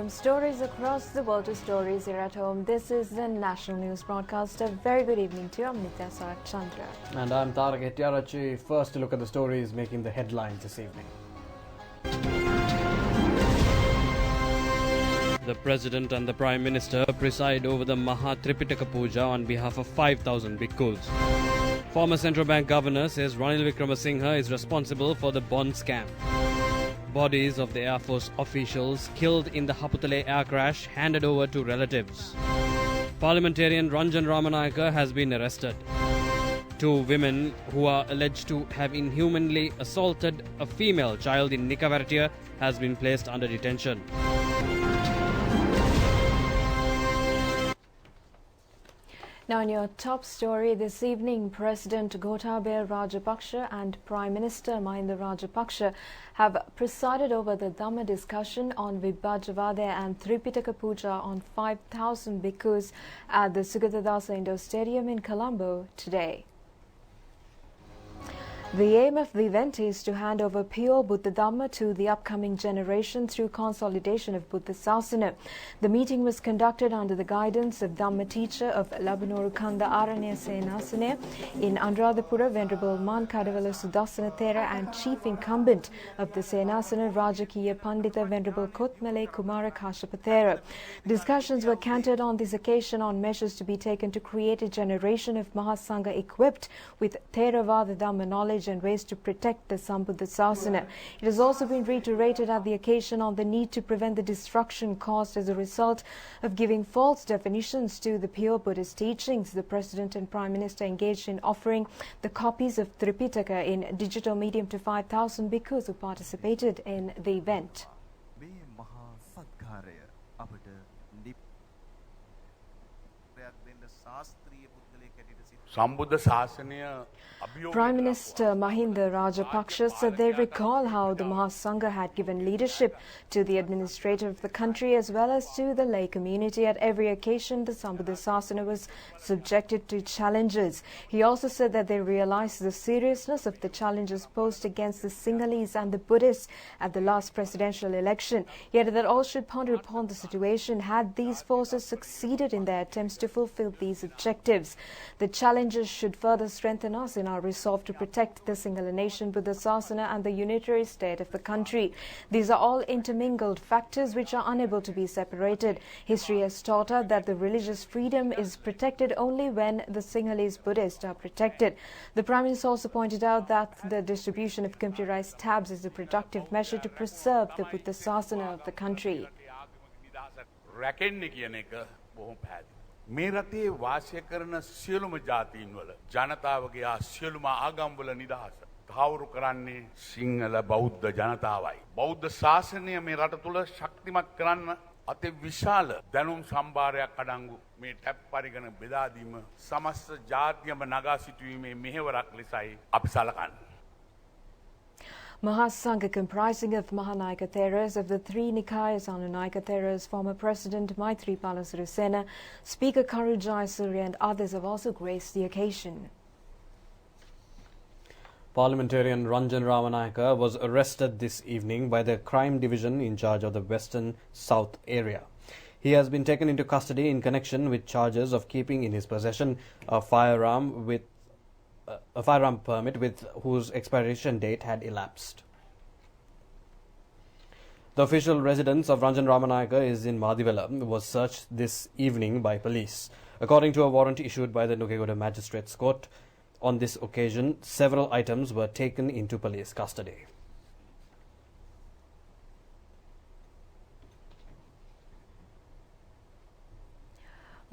From stories across the world to stories here at home, this is the National News Broadcast. A very good evening to you. I'm Nitya Sarak Chandra. And I'm Tarak Hettiarachi. First to look at the stories making the headlines this evening. The President and the Prime Minister preside over the Maha Tripitaka Puja on behalf of 5,000 bhikkhus. Former Central Bank Governor says Ranil Wickremesinghe is responsible for the bond scam. Bodies of the Air Force officials killed in the Haputale air crash handed over to relatives. Parliamentarian Ranjan Samaranayake has been arrested. Two women who are alleged to have inhumanly assaulted a female child in Nikavartia has been placed under detention. Now, in your top story this evening, President Gotabaya Rajapaksa and Prime Minister Mahinda Rajapaksa have presided over the Dhamma discussion on Vibhajavada and Tripitaka Puja on 5,000 bhikkhus at the Sugatadasa Indoor Stadium in Colombo today. The aim of the event is to hand over pure Buddha Dhamma to the upcoming generation through consolidation of Buddha Sasana. The meeting was conducted under the guidance of Dhamma teacher of Labanuru Kanda Aranya Senasane in Anuradhapura, Venerable Man Kadavala Sudassana Thera, and chief incumbent of the Senasana, Rajakiya Pandita Venerable Kotmale Kumara Kashapa Thera. Discussions were cantered on this occasion on measures to be taken to create a generation of Mahasangha equipped with Theravada Dhamma knowledge and ways to protect the Sambuddha Sasana. It has also been reiterated at the occasion on the need to prevent the destruction caused as a result of giving false definitions to the pure Buddhist teachings. The President and Prime Minister engaged in offering the copies of Tripitaka in digital medium to 5,000 bhikkhus who participated in the event. Prime Minister Mahinda Rajapaksa said they recall how the Mahasangha had given leadership to the administrator of the country as well as to the lay community. At every occasion, the Sambuddha Sasana was subjected to challenges. He also said that they realized the seriousness of the challenges posed against the Sinhalese and the Buddhists at the last presidential election. Yet that all should ponder upon the situation had these forces succeeded in their attempts to fulfill these objectives. The challenges should further strengthen us in our resolve to protect the Sinhala nation, Buddha Sasana and the unitary state of the country. These are all intermingled factors which are unable to be separated. History has taught us that the religious freedom is protected only when the Sinhalese Buddhists are protected. The Prime Minister also pointed out that the distribution of computerized tabs is a productive measure to preserve the Buddha Sasana of the country. මේ රටේ වාසය කරන සියලුම ජාතීන් වල ජනතාවගේ සියලුම ආගම් වල නිදහස තහවුරු කරන්නේ සිංහල බෞද්ධ ජනතාවයි. බෞද්ධ ශාසනය මේ රට තුල ශක්තිමත් කරන්න අති විශාල දැනුම් සම්භාරයක් අඩංගු මේ ටැප් පරිගණ බෙදා දීම සමස්ත ජාතියම නගා සිටුවීමේ මෙහෙවරක් ලෙසයි අපි සලකන්නේ. Mahasangha, comprising of Mahanayaka Theras of the three Nikayas, Anunayaka Theras, former President Maithripala Sirisena, Speaker Karu Jayasuriya and others have also graced the occasion. Parliamentarian Ranjan Samaranayake was arrested this evening by the crime division in charge of the Western South area. He has been taken into custody in connection with charges of keeping in his possession a firearm permit with whose expiration date had elapsed. The official residence of Ranjan Samaranayake is in Madivela was searched this evening by police. According to a warrant issued by the Nugegoda Magistrates Court, on this occasion, several items were taken into police custody.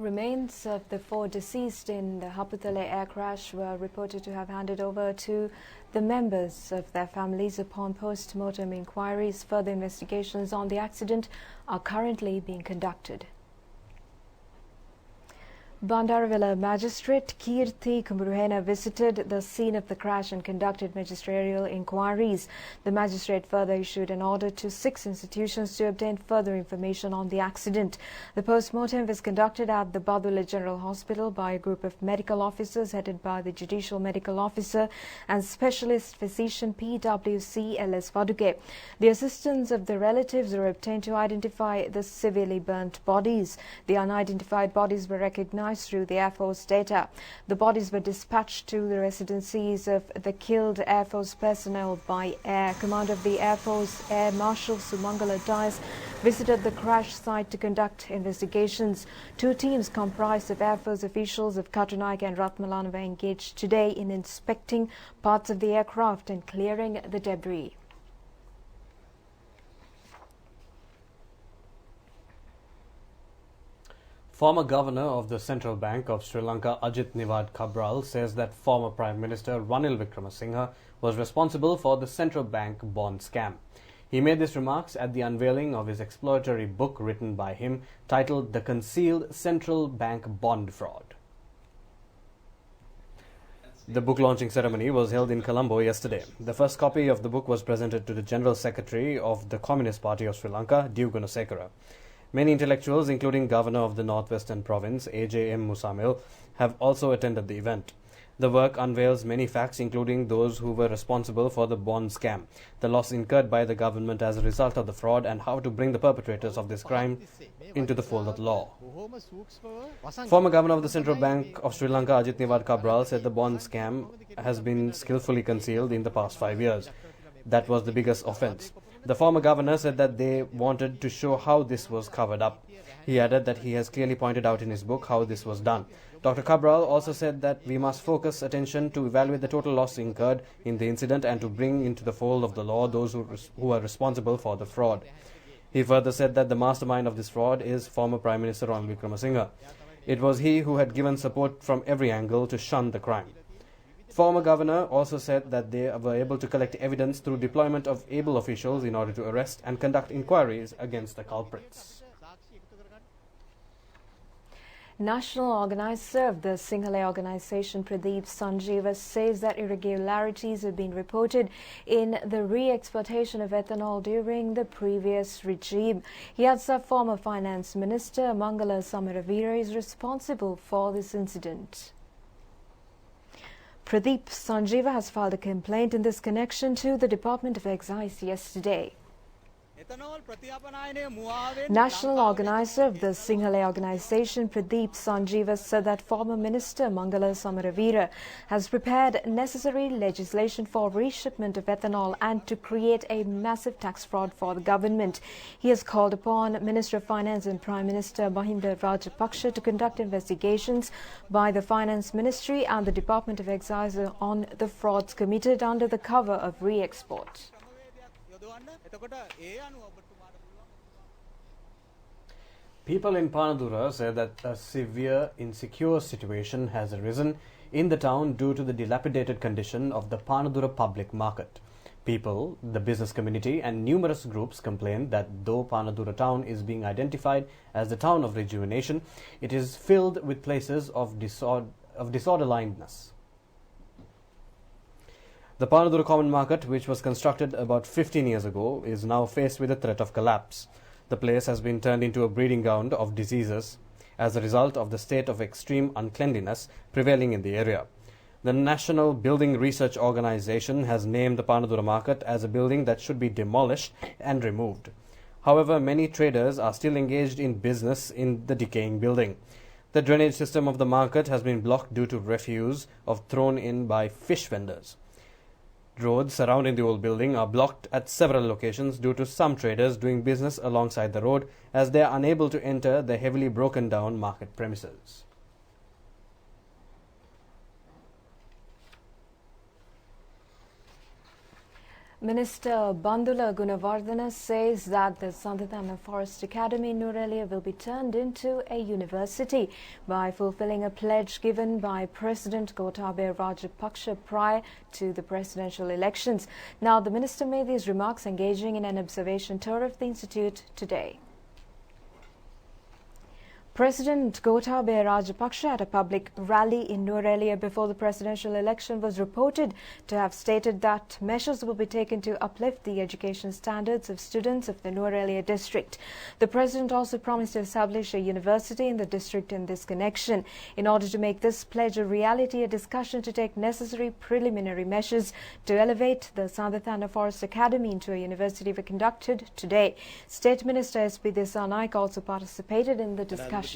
Remains of the four deceased in the Haputale air crash were reported to have handed over to the members of their families upon post-mortem inquiries. Further investigations on the accident are currently being conducted. Bandaravilla Magistrate Kirti Kumburuhena visited the scene of the crash and conducted magisterial inquiries. The magistrate further issued an order to 6 institutions to obtain further information on the accident. The post-mortem was conducted at the Badula General Hospital by a group of medical officers headed by the Judicial Medical Officer and Specialist Physician PWC LS Vaduke. The assistance of the relatives were obtained to identify the severely burnt bodies. The unidentified bodies were recognized through the Air Force data. The bodies were dispatched to the residencies of the killed Air Force personnel by air. Commander of the Air Force Air Marshal Sumangala Dias visited the crash site to conduct investigations. 2 teams comprised of Air Force officials of Katunayake and Ratmalana were engaged today in inspecting parts of the aircraft and clearing the debris. Former Governor of the Central Bank of Sri Lanka, Ajit Niwad Cabral, says that former Prime Minister Ranil Wickremesinghe was responsible for the central bank bond scam. He made these remarks at the unveiling of his exploratory book written by him titled The Concealed Central Bank Bond Fraud. The book launching ceremony was held in Colombo yesterday. The first copy of the book was presented to the General Secretary of the Communist Party of Sri Lanka, Diu Gunasekara. Many intellectuals, including Governor of the Northwestern Province, AJM Musamil, have also attended the event. The work unveils many facts, including those who were responsible for the bond scam, the loss incurred by the government as a result of the fraud, and how to bring the perpetrators of this crime into the fold of law. Former Governor of the Central Bank of Sri Lanka, Ajit Niwad Cabral, said the bond scam has been skillfully concealed in the past 5 years. That was the biggest offence. The former governor said that they wanted to show how this was covered up. He added that he has clearly pointed out in his book how this was done. Dr. Cabral also said that we must focus attention to evaluate the total loss incurred in the incident and to bring into the fold of the law those who are responsible for the fraud. He further said that the mastermind of this fraud is former Prime Minister Ranil Wickremesinghe. It was he who had given support from every angle to shun the crime. Former governor also said that they were able to collect evidence through deployment of able officials in order to arrest and conduct inquiries against the culprits. National organizer of the Sinhala organization Pradeep Sanjeeva says that irregularities have been reported in the re-exploitation of ethanol during the previous regime. He adds that former Finance Minister Mangala Samaravira is responsible for this incident. Pradeep Sanjeeva has filed a complaint in this connection to the Department of Excise yesterday. National organizer of the Sinhala organization Pradeep Sanjeeva said that former Minister Mangala Samaravira has prepared necessary legislation for reshipment of ethanol and to create a massive tax fraud for the government. He has called upon Minister of Finance and Prime Minister Mahinda Rajapaksa to conduct investigations by the Finance Ministry and the Department of Excise on the frauds committed under the cover of re-export. People in Panadura say that a severe, insecure situation has arisen in the town due to the dilapidated condition of the Panadura public market. People, the business community and numerous groups complain that though Panadura town is being identified as the town of rejuvenation, it is filled with places of disorderliness. The Panadura Common Market, which was constructed about 15 years ago, is now faced with the threat of collapse. The place has been turned into a breeding ground of diseases as a result of the state of extreme uncleanliness prevailing in the area. The National Building Research Organization has named the Panadura Market as a building that should be demolished and removed. However, many traders are still engaged in business in the decaying building. The drainage system of the market has been blocked due to refuse thrown in by fish vendors. Roads surrounding the old building are blocked at several locations due to some traders doing business alongside the road as they are unable to enter the heavily broken down market premises. Minister Bandula Gunawardena says that the Sandhatama Forest Academy in Nurelia will be turned into a university by fulfilling a pledge given by President Gotabaya Rajapaksa prior to the presidential elections. Now, the minister made these remarks engaging in an observation tour of the institute today. President Gotabaya Rajapaksa at a public rally in Nuwara before the presidential election was reported to have stated that measures will be taken to uplift the education standards of students of the Nuwara district. The president also promised to establish a university in the district in this connection. In order to make this pledge a reality, a discussion to take necessary preliminary measures to elevate the Sandathana Forest Academy into a university were conducted today. State Minister S.P. Dissanayake also participated in the discussion.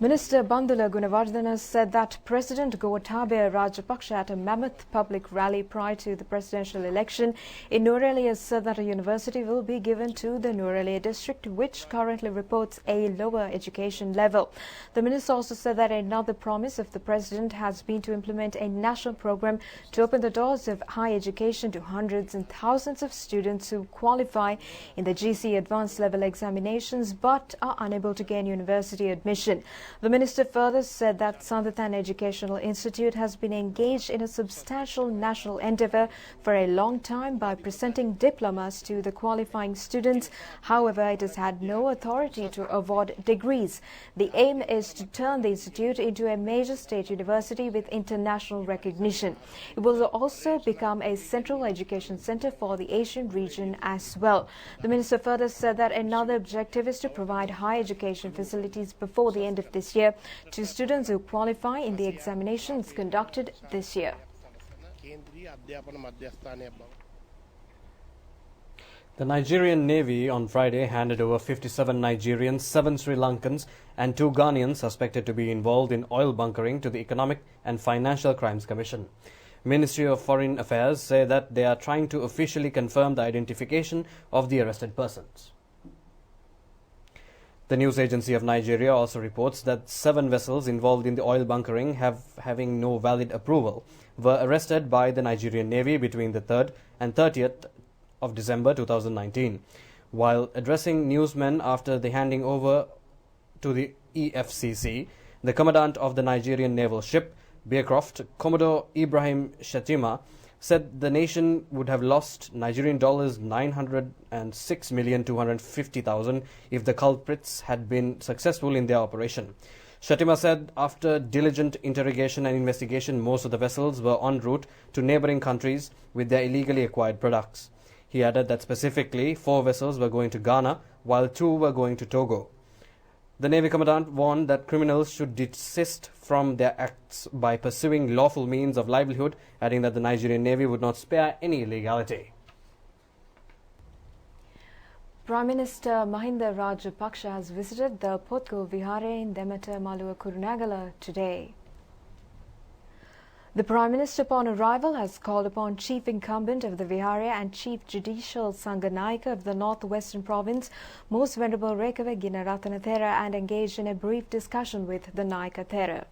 Minister Bandula Gunawardena said that President Gotabaya Rajapaksa at a mammoth public rally prior to the presidential election in Nuwara said that a university will be given to the Nuwara district, which currently reports a lower education level. The minister also said that another promise of the president has been to implement a national program to open the doors of high education to hundreds and thousands of students who qualify in the GC advanced level examinations but are unable to gain university admission. The minister further said that Sandathan Educational Institute has been engaged in a substantial national endeavour for a long time by presenting diplomas to the qualifying students. However, it has had no authority to award degrees. The aim is to turn the institute into a major state university with international recognition. It will also become a central education centre for the Asian region as well. The minister further said that another objective is to provide high education facilities before the end of this year to students who qualify in the examinations conducted this year. The Nigerian Navy on Friday handed over 57 Nigerians, 7 Sri Lankans and 2 Ghanaians suspected to be involved in oil bunkering to the Economic and Financial Crimes Commission. Ministry of Foreign Affairs say that they are trying to officially confirm the identification of the arrested persons. The news agency of Nigeria also reports that 7 vessels involved in the oil bunkering having no valid approval were arrested by the Nigerian Navy between the 3rd and 30th of December 2019. While addressing newsmen after the handing over to the EFCC, the commandant of the Nigerian naval ship, Bearcroft, Commodore Ibrahim Shatima, said the nation would have lost Nigerian dollars 906,250,000 if the culprits had been successful in their operation. Shatima said after diligent interrogation and investigation, most of the vessels were en route to neighboring countries with their illegally acquired products. He added that specifically 4 vessels were going to Ghana while 2 were going to Togo. The Navy Commandant warned that criminals should desist from their acts by pursuing lawful means of livelihood, adding that the Nigerian Navy would not spare any illegality. Prime Minister Mahinda Rajapaksa has visited the Potko Vihare in Demata Malua Kurunagala today. The Prime Minister upon arrival has called upon Chief Incumbent of the Vihare and Chief Judicial Sanganayaka of the North-Western Province, Most Venerable Rekave Ginarathana Thera, and engaged in a brief discussion with the Nayaka Thera.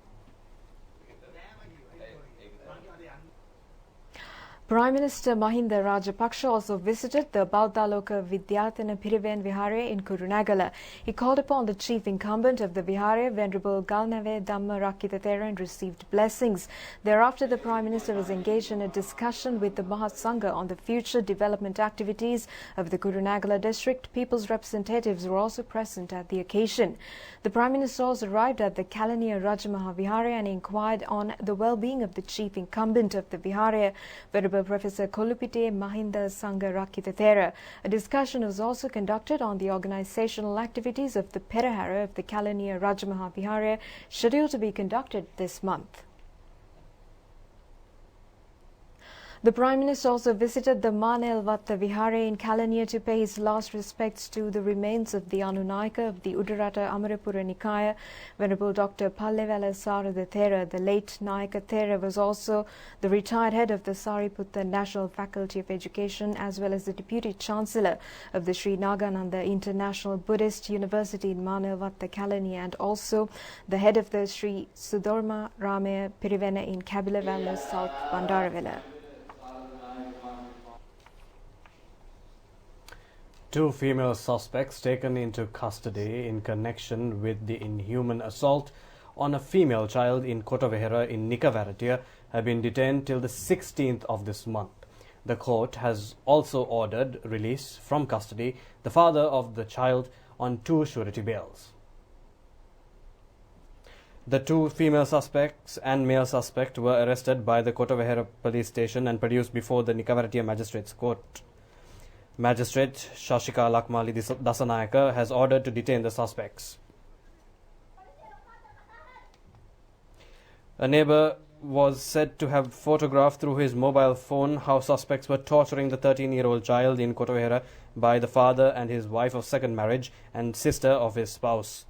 Prime Minister Mahinda Rajapaksa also visited the Bauddhaloka Vidyarthana Piriven Vihare in Kurunagala. He called upon the chief incumbent of the Vihare, Venerable Galnave Dhamma Rakita Thera, and received blessings. Thereafter, the Prime Minister was engaged in a discussion with the Mahasangha on the future development activities of the Kurunagala district. People's representatives were also present at the occasion. The Prime Minister also arrived at the Kalaniya Rajamaha Vihare and inquired on the well-being of the chief incumbent of the Vihare, Venerable Professor Kolupite Mahinda Sangha Rakita Thera. A discussion was also conducted on the organizational activities of the Perahara of the Kalaniya Rajamaha Vihare, scheduled to be conducted this month. The Prime Minister also visited the Manelvatta Vihare in Kalaniya to pay his last respects to the remains of the Anunayaka of the Udarata Amarapura Nikaya, Venerable Dr. Pallevala Sarada Thera. The late Nayaka Thera was also the retired head of the Sariputta National Faculty of Education as well as the Deputy Chancellor of the Sri Nagananda International Buddhist University in Manelvatta, Kalaniya, and also the head of the Sri Sudharma Ramaya Pirivena in Kabilavalla, South Bandaravilla. 2 female suspects taken into custody in connection with the inhuman assault on a female child in Kotavehera in Nikavaratia have been detained till the 16th of this month. The court has also ordered release from custody the father of the child on 2 surety bails. The 2 female suspects and male suspect were arrested by the Kotavehera police station and produced before the Nikavaratiya Magistrates Court. Magistrate Shashika Lakmali Dasanayaka has ordered to detain the suspects. A neighbor was said to have photographed through his mobile phone how suspects were torturing the 13-year-old child in Kotavehera by the father and his wife of second marriage and sister of his spouse.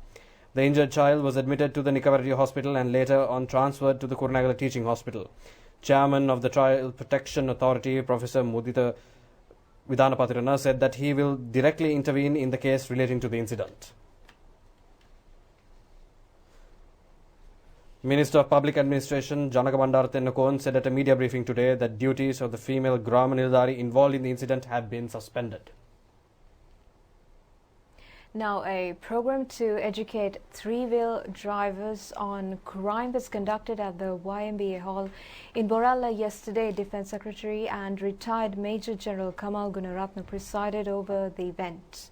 The injured child was admitted to the Nikavaratiya hospital and later on transferred to the Kurunagala Teaching Hospital. Chairman of the Child Protection Authority, Professor Mudita Vidhanapatirana, said that he will directly intervene in the case relating to the incident. Minister of Public Administration Janaka Bandara Tennakon said at a media briefing today that duties of the female Grama Nilidhari involved in the incident have been suspended. Now, a program to educate three-wheel drivers on crime was conducted at the YMBA Hall in Boralla yesterday. Defence Secretary and retired Major General Kamal Gunaratne presided over the event.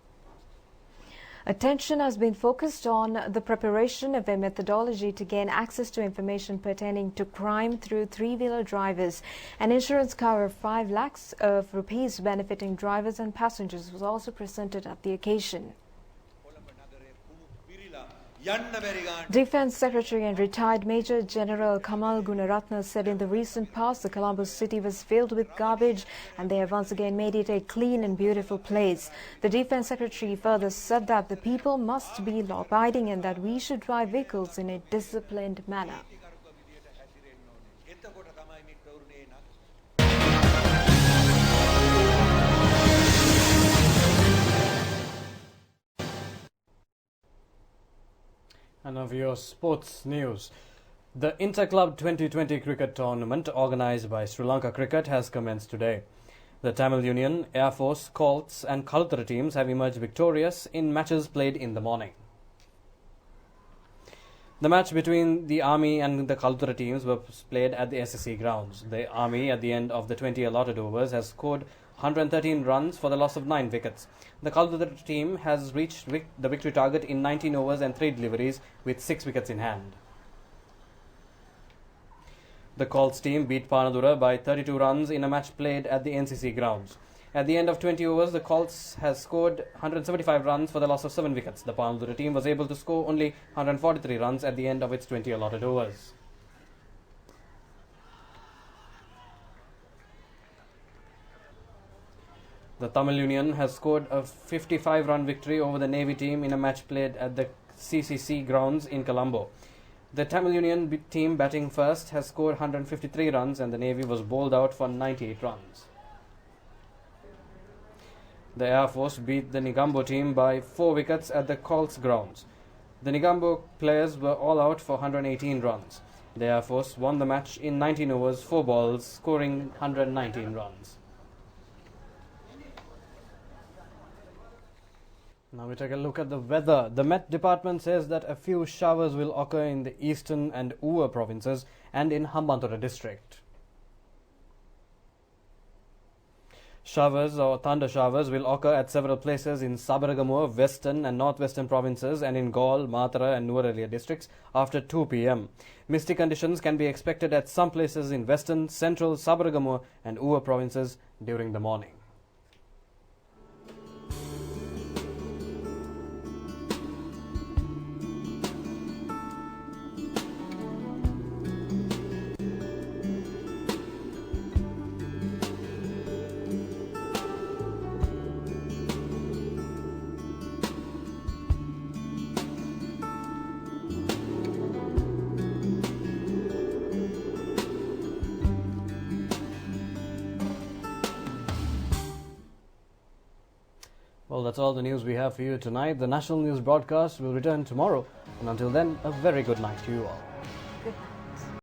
Attention has been focused on the preparation of a methodology to gain access to information pertaining to crime through three-wheeler drivers. An insurance cover of 5 lakhs of rupees benefiting drivers and passengers was also presented at the occasion. Defence Secretary and retired Major General Kamal Gunaratne said in the recent past the Colombo city was filled with garbage and they have once again made it a clean and beautiful place. The Defence Secretary further said that the people must be law-abiding and that we should drive vehicles in a disciplined manner. And now for your sports news. The Inter-Club 2020 cricket tournament organised by Sri Lanka Cricket has commenced today. The Tamil Union, Air Force, Colts and Kalutara teams have emerged victorious in matches played in the morning. The match between the Army and the Kalutara teams was played at the SSC grounds. The Army, at the end of the 20 allotted overs, has scored 113 runs for the loss of 9 wickets. The Kalutara team has reached the victory target in 19 overs and 3 deliveries with 6 wickets in hand. The Colts team beat Panadura by 32 runs in a match played at the NCC grounds. At the end of 20 overs, the Colts has scored 175 runs for the loss of 7 wickets. The Panadura team was able to score only 143 runs at the end of its 20 allotted overs. The Tamil Union has scored a 55-run victory over the Navy team in a match played at the CCC grounds in Colombo. The Tamil Union team batting first has scored 153 runs and the Navy was bowled out for 98 runs. The Air Force beat the Negombo team by 4 wickets at the Colts grounds. The Negombo players were all out for 118 runs. The Air Force won the match in 19 overs, 4 balls, scoring 119 runs. Now we take a look at the weather. The Met Department says that a few showers will occur in the eastern and Uva provinces and in Hambantota district. Showers or thunder showers will occur at several places in Sabaragamuwa, western and northwestern provinces and in Gaul, Matara and Nuwara districts after 2 p.m. Misty conditions can be expected at some places in western, central, Sabaragamuwa and Uva provinces during the morning. Well, that's all the news we have for you tonight. The national news broadcast will return tomorrow. And until then, a very good night to you all.